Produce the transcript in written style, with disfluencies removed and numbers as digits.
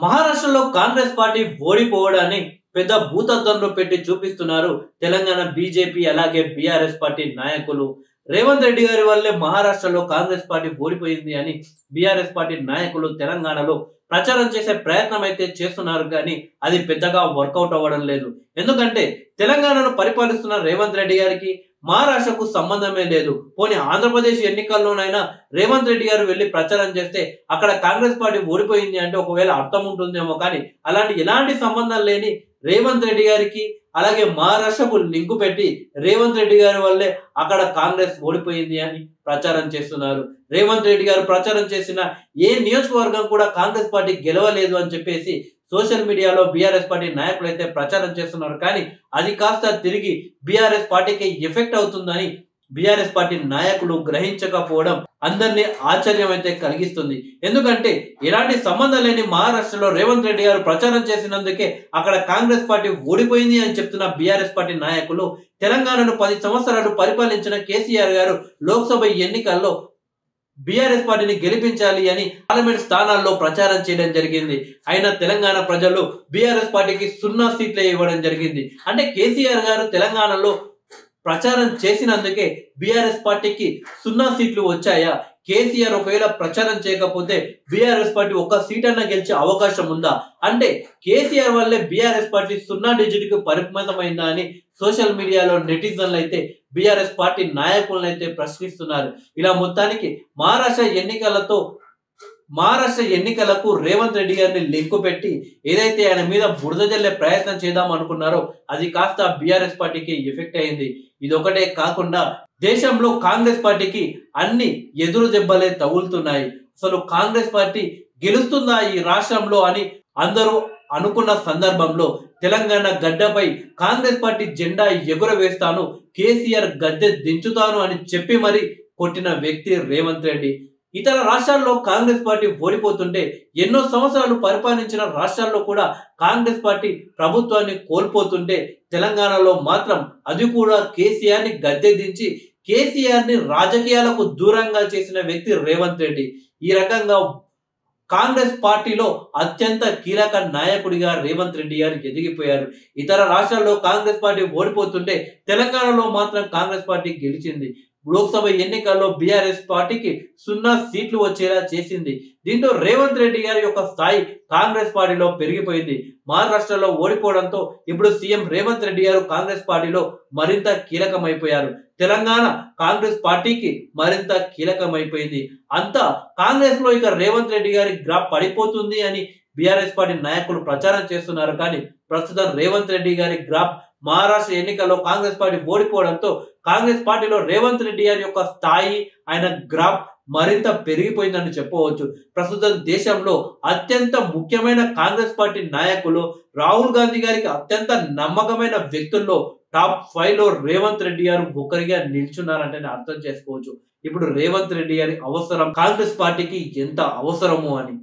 మహారాష్ట్రలో కాంగ్రెస్ పార్టీ ఓడిపోవడాన్ని పెద్ద భూతద్దంలో పెట్టి చూపిస్తున్నారు తెలంగాణ బీజేపీ అలాగే బీఆర్ఎస్ పార్టీ నాయకులు. రేవంత్ రెడ్డి గారి వల్లే మహారాష్ట్రలో కాంగ్రెస్ పార్టీ ఓడిపోయింది అని బీఆర్ఎస్ పార్టీ నాయకులు తెలంగాణలో ప్రచారం చేసే ప్రయత్నం అయితే చేస్తున్నారు, కానీ అది పెద్దగా వర్కౌట్ అవ్వడం లేదు. ఎందుకంటే తెలంగాణను పరిపాలిస్తున్న రేవంత్ రెడ్డి గారికి మహారాష్ట్రకు సంబంధమే లేదు. పోనీ ఆంధ్రప్రదేశ్ ఎన్నికల్లోనైనా రేవంత్ రెడ్డి గారు వెళ్లి ప్రచారం చేస్తే అక్కడ కాంగ్రెస్ పార్టీ ఓడిపోయింది అంటే ఒకవేళ అర్థం ఉంటుందేమో, కానీ అలాంటి ఎలాంటి సంబంధం లేని రేవంత్ రెడ్డి గారికి అలాగే మహారాష్ట్రకు లింకు పెట్టి రేవంత్ రెడ్డి గారి వల్లే అక్కడ కాంగ్రెస్ ఓడిపోయింది అని ప్రచారం చేస్తున్నారు. రేవంత్ రెడ్డి గారు ప్రచారం చేసిన ఏ నియోజకవర్గం కూడా కాంగ్రెస్ పార్టీ గెలవలేదు అని చెప్పేసి సోషల్ మీడియాలో బీఆర్ఎస్ పార్టీ నాయకులు అయితే ప్రచారం చేస్తున్నారు. కానీ అది కాస్త తిరిగి బీఆర్ఎస్ పార్టీకి ఎఫెక్ట్ అవుతుందని బీఆర్ఎస్ పార్టీ నాయకులు గ్రహించకపోవడం అందరినీ ఆశ్చర్యం అయితే కలిగిస్తుంది. ఎందుకంటే ఎలాంటి సంబంధం లేని మహారాష్ట్రలో రేవంత్ రెడ్డి గారు ప్రచారం చేసినందుకే అక్కడ కాంగ్రెస్ పార్టీ ఓడిపోయింది అని చెప్తున్న బీఆర్ఎస్ పార్టీ నాయకులు తెలంగాణను 10 సంవత్సరాలు పరిపాలించిన కేసీఆర్ గారు లోక్సభ ఎన్నికల్లో బీఆర్ఎస్ పార్టీని గెలిపించాలి అని పార్లమెంట్ స్థానాల్లో ప్రచారం చేయడం జరిగింది. అయినా తెలంగాణ ప్రజలు బీఆర్ఎస్ పార్టీకి 0 సీట్లే ఇవ్వడం జరిగింది. అంటే కేసీఆర్ గారు తెలంగాణలో ప్రచారం చేసినందుకే బీఆర్ఎస్ పార్టీకి 0 సీట్లు వచ్చాయా? కేసీఆర్ ఒకవేళ ప్రచారం చేయకపోతే బీఆర్ఎస్ పార్టీ 1 సీట్ అన్న గెలిచే అవకాశం ఉందా? అంటే కేసీఆర్ వల్లే బీఆర్ఎస్ పార్టీ 0 డిజిట్కి పరిమితమైందా అని సోషల్ మీడియాలో నెటిజన్లు అయితే బీఆర్ఎస్ పార్టీ నాయకులను అయితే ప్రశ్నిస్తున్నారు. ఇలా మొత్తానికి మహారాష్ట్ర ఎన్నికలకు రేవంత్ రెడ్డి గారిని లింకు పెట్టి ఏదైతే ఆయన మీద బురద జల్లే ప్రయత్నం చేద్దాం అనుకున్నారో అది కాస్త బీఆర్ఎస్ పార్టీకి ఎఫెక్ట్ అయింది. ఇదొకటే కాకుండా దేశంలో కాంగ్రెస్ పార్టీకి అన్ని ఎదురు దెబ్బలే తగులుతున్నాయి. అసలు కాంగ్రెస్ పార్టీ గెలుస్తుందా ఈ రాష్ట్రంలో అని అందరూ అనుకున్న సందర్భంలో తెలంగాణ గడ్డపై కాంగ్రెస్ పార్టీ జెండా ఎగురవేస్తాను, కేసీఆర్ గద్దె దించుతాను అని చెప్పి మరి కొట్టిన వ్యక్తి రేవంత్ రెడ్డి. ఇతర రాష్ట్రాల్లో కాంగ్రెస్ పార్టీ ఓడిపోతుంటే ఎన్నో సంవత్సరాలు పరిపాలించిన రాష్ట్రాల్లో కూడా కాంగ్రెస్ పార్టీ ప్రభుత్వాన్ని కోల్పోతుంటే తెలంగాణలో మాత్రం అది కూడా కేసీఆర్ ని గద్దె దించి కేసీఆర్ ని రాజకీయాలకు దూరంగా చేసిన వ్యక్తి రేవంత్ రెడ్డి. ఈ రకంగా కాంగ్రెస్ పార్టీలో అత్యంత కీలక నాయకుడిగా రేవంత్ రెడ్డి గారు ఎదిగిపోయారు. ఇతర రాష్ట్రాల్లో కాంగ్రెస్ పార్టీ ఓడిపోతుంటే తెలంగాణలో మాత్రం కాంగ్రెస్ పార్టీ గెలిచింది. లోక్సభ ఎన్నికల్లో బీఆర్ఎస్ పార్టీకి 0 సీట్లు వచ్చేలా చేసింది. దీంతో రేవంత్ రెడ్డి గారి యొక్క స్థాయి కాంగ్రెస్ పార్టీలో పెరిగిపోయింది. మహారాష్ట్రలో ఓడిపోవడంతో ఇప్పుడు సీఎం రేవంత్ రెడ్డి గారు కాంగ్రెస్ పార్టీలో మరింత కీలకమైపోయారు. తెలంగాణ కాంగ్రెస్ పార్టీకి మరింత కీలకమైపోయింది. అంతా కాంగ్రెస్ లో ఇక రేవంత్ రెడ్డి గారి గ్రాఫ్ పడిపోతుంది అని బీఆర్ఎస్ పార్టీ నాయకులు ప్రచారం చేస్తున్నారు. కానీ ప్రస్తుతం రేవంత్ రెడ్డి గారి గ్రాఫ్ మహారాష్ట్ర ఎన్నికల్లో కాంగ్రెస్ పార్టీ ఓడిపోవడంతో కాంగ్రెస్ పార్టీలో రేవంత్ రెడ్డి గారి యొక్క స్థాయి, ఆయన గ్రాఫ్ మరింత పెరిగిపోయిందని చెప్పవచ్చు. ప్రస్తుతం దేశంలో అత్యంత ముఖ్యమైన కాంగ్రెస్ పార్టీ నాయకులు రాహుల్ గాంధీ గారికి అత్యంత నమ్మకమైన వ్యక్తుల్లో టాప్ 5లో రేవంత్ రెడ్డి గారు ఒకరిగా నిల్చున్నారంటేనే అర్థం చేసుకోవచ్చు ఇప్పుడు రేవంత్ రెడ్డి గారి అవసరం కాంగ్రెస్ పార్టీకి ఎంత అవసరము అని.